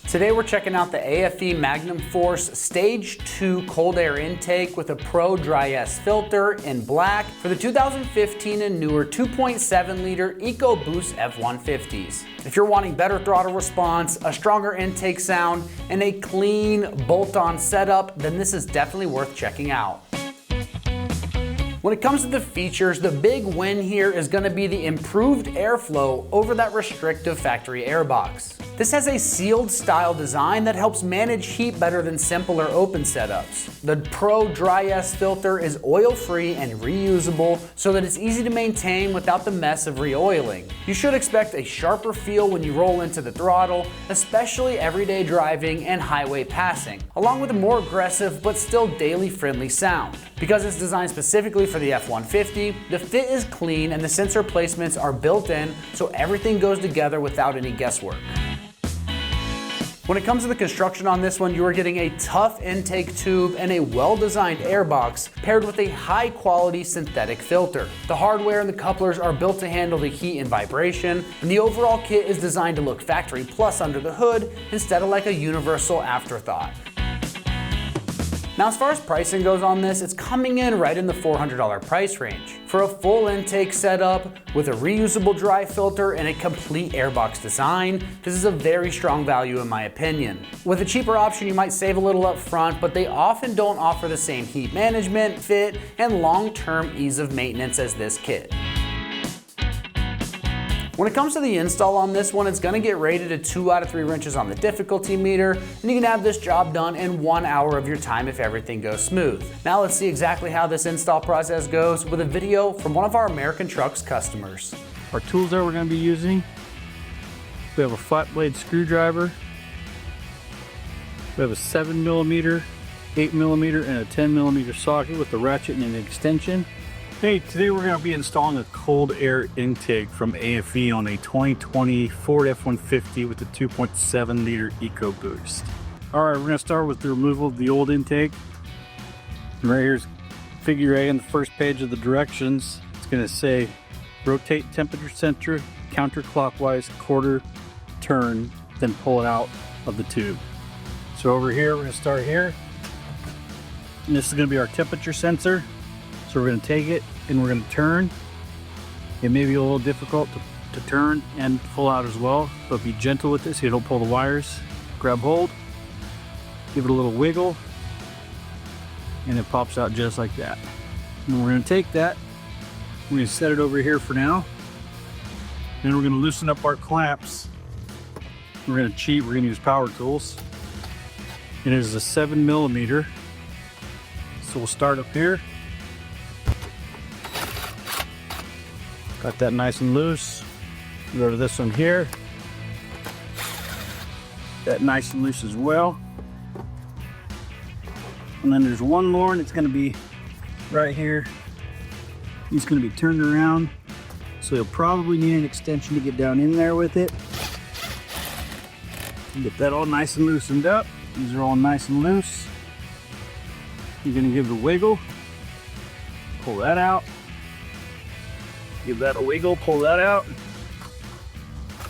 Today we're checking out the AFE Magnum FORCE Stage 2 cold air intake with a Pro Dry S filter in black for the 2015 and newer 2.7 liter EcoBoost F-150s. If you're wanting better throttle response, a stronger intake sound, and a clean bolt-on setup, then this is definitely worth checking out. When it comes to the features, the big win here is going to be the improved airflow over that restrictive factory airbox. This has a sealed style design that helps manage heat better than simpler open setups. The Pro Dry S filter is oil-free and reusable so that it's easy to maintain without the mess of re-oiling. You should expect a sharper feel when you roll into the throttle, especially everyday driving and highway passing, along with a more aggressive but still daily friendly sound. Because it's designed specifically for the F-150, the fit is clean and the sensor placements are built in so everything goes together without any guesswork. When it comes to the construction on this one, you are getting a tough intake tube and a well-designed airbox paired with a high-quality synthetic filter. The hardware and the couplers are built to handle the heat and vibration, and the overall kit is designed to look factory plus under the hood instead of like a universal afterthought. Now, as far as pricing goes on this, it's coming in right in the $400 price range. For a full intake setup with a reusable dry filter and a complete airbox design, this is a very strong value in my opinion. With a cheaper option, you might save a little up front, but they often don't offer the same heat management, fit, and long-term ease of maintenance as this kit. When it comes to the install on this one, it's gonna get rated a 2 out of 3 wrenches on the difficulty meter, and you can have this job done in 1 hour of your time if everything goes smooth. Now let's see exactly how this install process goes with a video from one of our AmericanTrucks customers. Our tools that we're gonna be using, we have a flat blade screwdriver, we have a 7mm, 8mm, and a 10mm socket with a ratchet and an extension. Hey, today we're going to be installing a cold air intake from AFE on a 2020 Ford F-150 with a 2.7 liter EcoBoost. Alright, we're going to start with the removal of the old intake. And right here's figure A on the first page of the directions. It's going to say rotate temperature sensor counterclockwise quarter turn, then pull it out of the tube. So over here, we're going to start here. And this is going to be our temperature sensor. So we're going to take it and we're going to turn. It may be a little difficult to turn and pull out as well, but be gentle with this so you don't pull the wires. Grab hold, give it a little wiggle, and it pops out just like that. And we're going to take that, we're going to set it over here for now. Then we're going to loosen up our clamps. We're going to cheat, we're going to use power tools. And it is a 7mm. So we'll start up here. Got that nice and loose. Go to this one here. That nice and loose as well. And then there's one more, and it's going to be right here. He's going to be turned around, so you'll probably need an extension to get down in there with it. Get that all nice and loosened up. These are all nice and loose. You're going to give it a wiggle. Pull that out. Give that a wiggle, pull that out.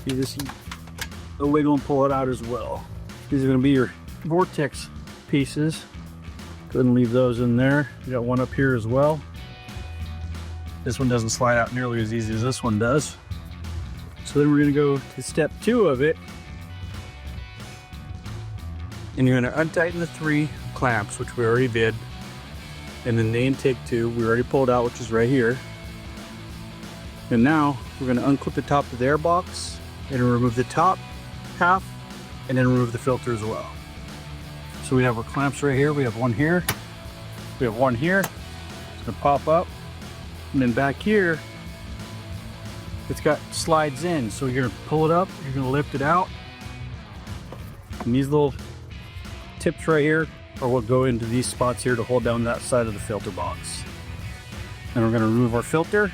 Give this a wiggle and pull it out as well. These are going to be your vortex pieces. Go ahead and leave those in there. You got one up here as well. This one doesn't slide out nearly as easy as this one does. So then we're going to go to step 2 of it. And you're going to untighten the 3 clamps, which we already did. And then the intake tube we already pulled out, which is right here. And now we're going to unclip the top of the airbox and remove the top half and then remove the filter as well. So we have our clamps right here. We have one here. We have one here. It's going to pop up. And then back here, it's got slides in. So you're going to pull it up. You're going to lift it out. And these little tips right here are what go into these spots here to hold down that side of the filter box. And we're going to remove our filter.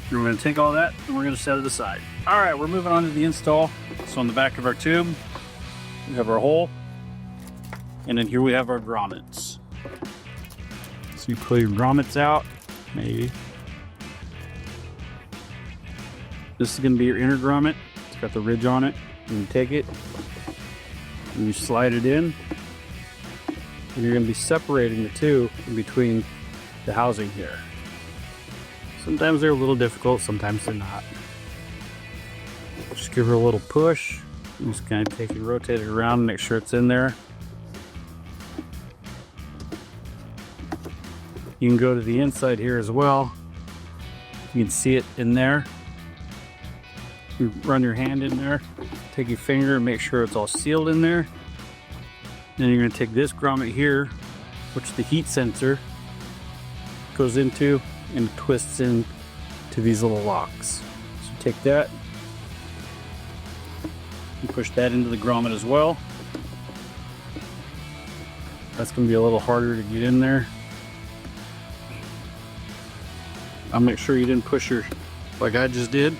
And we're going to take all that and we're going to set it aside. All right, we're moving on to the install. So on the back of our tube, we have our hole. And then here we have our grommets. So you pull your grommets out, maybe. This is going to be your inner grommet. It's got the ridge on it. And you take it and you slide it in, and you're going to be separating the two in between the housing here. Sometimes they're a little difficult, sometimes they're not. Just give her a little push. You just kind of take it, rotate it around and make sure it's in there. You can go to the inside here as well. You can see it in there. You run your hand in there, take your finger and make sure it's all sealed in there. Then you're going to take this grommet here, which the heat sensor goes into and twists in to these little locks. So take that and push that into the grommet as well. That's going to be a little harder to get in there. I'll make sure you didn't push her like I just did.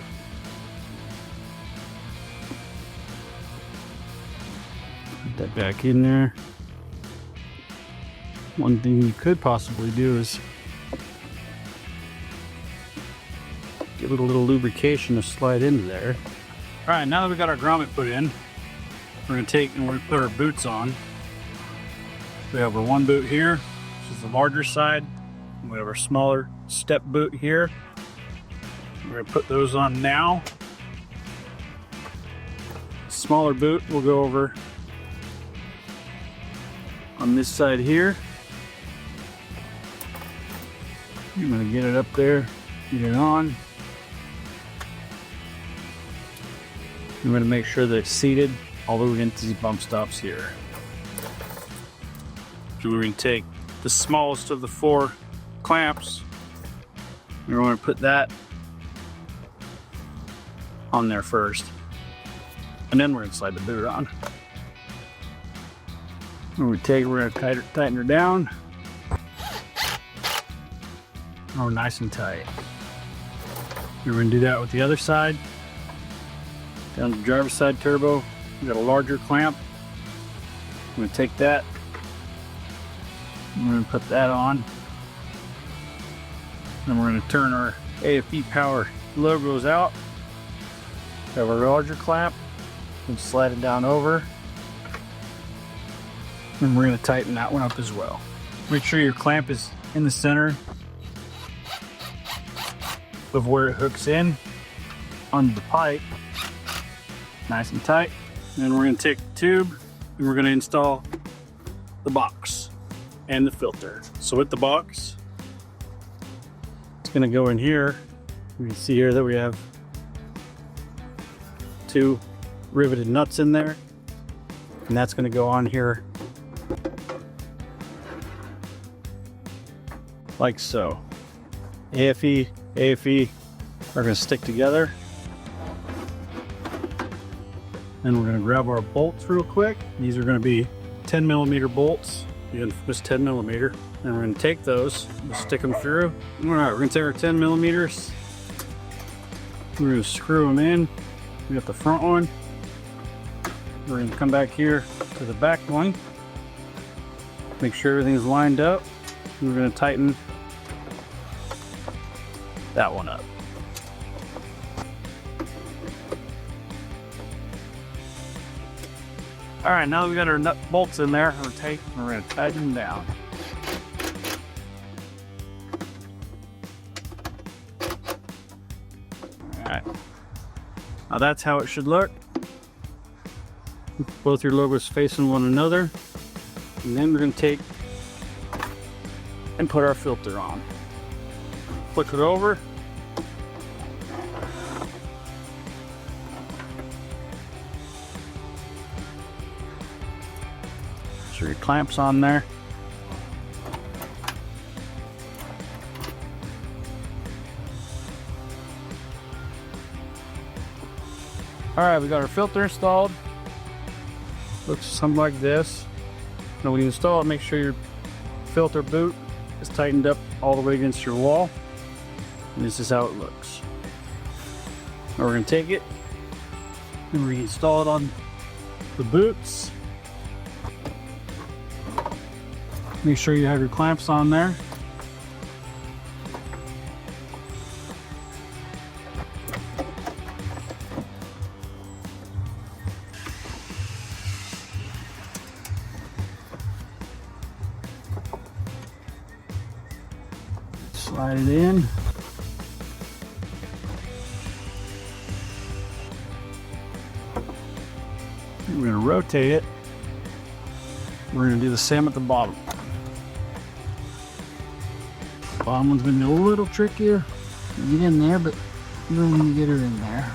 Put that back in there. One thing you could possibly do is give it a little lubrication to slide into there. All right, now that we got our grommet put in, we're gonna take and we're gonna put our boots on. We have our one boot here, which is the larger side. We have our smaller step boot here. We're gonna put those on now. Smaller boot will go over on this side here. I'm gonna get it up there, get it on. I'm gonna make sure that it's seated all the way into these bump stops here. So we're gonna take the smallest of the 4 clamps. We're going to put that on there first, and then we're going to slide the boot on. When we take it, we're going to tighten her down. Oh, nice and tight. We're going to do that with the other side. Down the driver's side turbo, we got a larger clamp. I'm going to take that. We're going to put that on. Then we're going to turn our AFE Power logos out. Have our larger clamp and slide it down over. And we're going to tighten that one up as well. Make sure your clamp is in the center of where it hooks in onto the pipe. Nice and tight. And then we're going to take the tube and we're going to install the box and the filter. So with the box, it's going to go in here. You can see here that we have 2 riveted nuts in there, and that's going to go on here like so. AFE are going to stick together. Then we're going to grab our bolts real quick. These are going to be 10mm bolts. Again, just 10mm. And we're going to take those, we'll stick them through. All right, we're going to take our 10mm. We're going to screw them in. We got the front one. We're going to come back here to the back one. Make sure everything's lined up. We're going to tighten that one up. All right, now that we got our nut bolts in there, we're going to tighten them down. All right, now that's how it should look. Both your logos facing one another, and then we're going to take and put our filter on. Flip it over. So your clamps on there. All right, we got our filter installed. Looks something like this. Now when you install it, make sure your filter boot is tightened up all the way against your wall. And this is how it looks. Now we're going to take it and we're going to install it on the boots. Make sure you have your clamps on there. Slide it in. We're going to rotate it. We're going to do the same at the bottom. Bottom one's going to be a little trickier. Get in there, but you don't want to get her in there.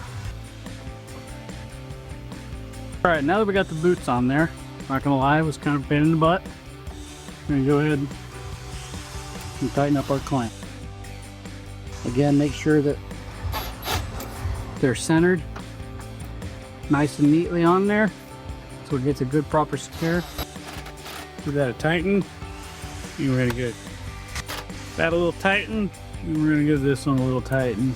All right, now that we got the boots on there, not gonna lie, it was kind of a pain in the butt. We're gonna go ahead and tighten up our clamp. Again, make sure that they're centered nice and neatly on there so it gets a good proper secure. Give that a tighten. You're gonna get that a little tighten. And we're gonna give this one a little tighten.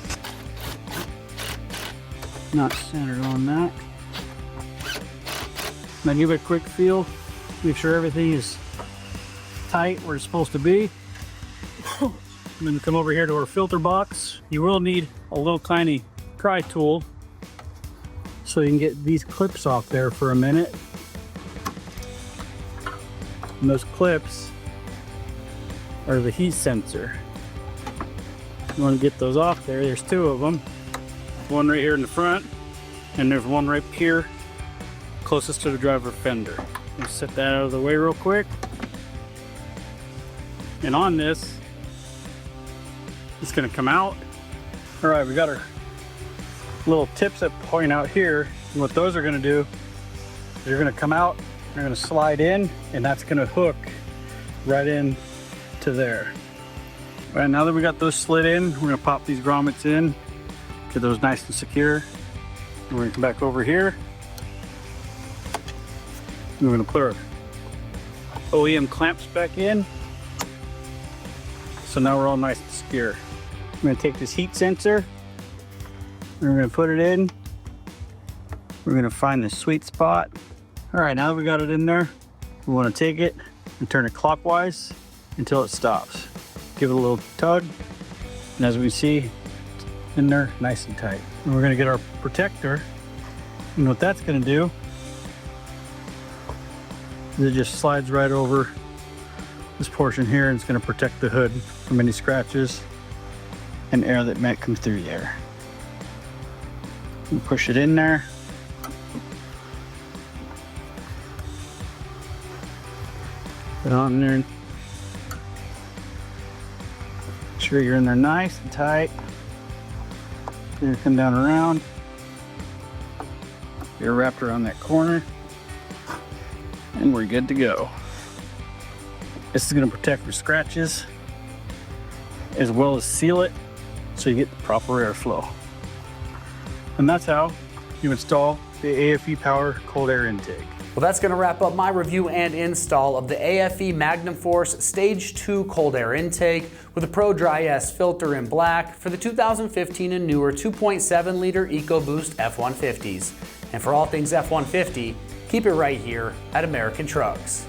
Not centered on that. Now give it a quick feel. Make sure everything is tight where it's supposed to be. I'm gonna come over here to our filter box. You will need a little tiny pry tool so you can get these clips off there for a minute. And those clips are the heat sensor. You want to get those off there. There's two of them. One right here in the front, and there's one right here closest to the driver fender. Let's set that out of the way real quick. And on this, it's going to come out. All right, we got our little tips that point out here. And what those are going to do is they're going to come out, they're going to slide in, and that's going to hook right in to there. All right, now that we got those slid in, we're going to pop these grommets in, get those nice and secure. And we're going to come back over here. We're going to put our OEM clamps back in. So now we're all nice and secure. I'm going to take this heat sensor, we're going to put it in. We're going to find the sweet spot. All right, now that we got it in there, we want to take it and turn it clockwise until it stops. Give it a little tug, and as we see, in there nice and tight. And we're going to get our protector, and what that's going to do is it just slides right over this portion here, and it's going to protect the hood from any scratches and air that might come through there. And push it in there. Put it on there. Make sure you're in there nice and tight. Then come down around. You're wrapped around that corner. And we're good to go. This is going to protect from scratches as well as seal it so you get the proper airflow. And that's how you install the AFE Power cold air intake. Well, that's going to wrap up my review and install of the AFE Magnum FORCE Stage 2 cold air intake with a Pro Dry S filter in black for the 2015 and newer 2.7 liter EcoBoost F-150s. And for all things F-150, keep it right here at American Trucks.